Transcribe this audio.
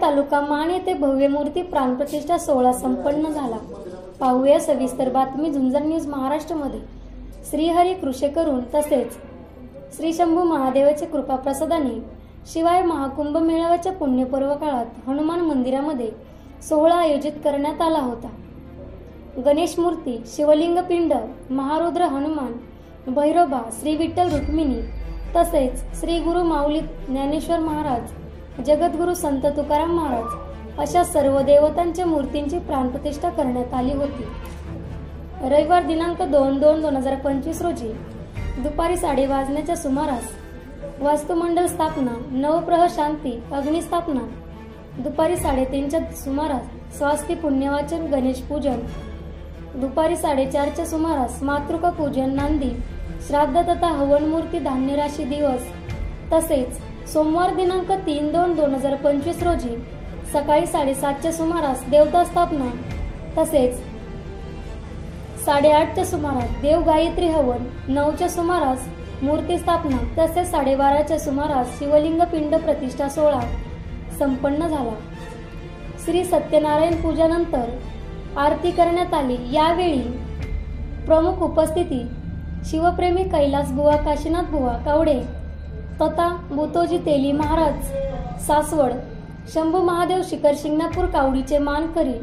तालुका मान येथे भव्य मूर्ती प्राणप्रतिष्ठा सोहळा संपन्न झाला। पाहूया सविस्तर बातमी झुंजार न्यूज महाराष्ट्रमध्ये। श्रीहरी कृषे करून तसेच श्री शंभू महादेवाच्या कृपा प्रसादाने शिवाय महाकुंभ मेळाव्याच्या पुण्यपर्व काळात हनुमान मंदिरामध्ये सोहळा आयोजित करण्यात आला होता। गणेश मूर्ती, शिवलिंग पिंड, महारुद्र हनुमान, भैरोबा, श्री विठ्ठल रुक्मिणी तसेच श्री गुरु माऊली ज्ञानेश्वर महाराज, जगद्गुरु संत तुकाराम महाराज अशा सर्व देवतांच्या मूर्तींची प्राणप्रतिष्ठा करण्यात आली होती। रविवार दिनांक 2/2/2025 रोजी दुपारी 3:30 वाजण्याच्या सुमारास वास्तुमंडल स्थापना, नवप्रह शांती, अग्निस्थापना, दुपारी 3:30च्या सुमारास स्वास्ती पुण्यवाचन, गणेश पूजन, दुपारी 4:30च्या सुमारास मातृका पूजन, नांदी, श्राद्ध तथा हवन मूर्ती धान्य राशी दिवस तसेच सोमवार दिनांक 3/2/2025 रोजी सकाळी 7:30च्या सुमारास देवता स्थापना तसेच 8:30च्या सुमारास देव गायत्री हवन, 9च्या सुमारास मूर्ती स्थापना तसेच 12:30च्या सुमारास शिवलिंग पिंड प्रतिष्ठा सोहळा संपन्न झाला। श्री सत्यनारायण पूजानंतर आरती करण्यात आली। यावेळी प्रमुख उपस्थिती शिवप्रेमी कैलास बुवा, काशीनाथ बुवा कावडे तथा बुतोजी तेली महाराज सासवड, शंभू महादेव शिखर शिंगणापूर कावडीचे मानकरी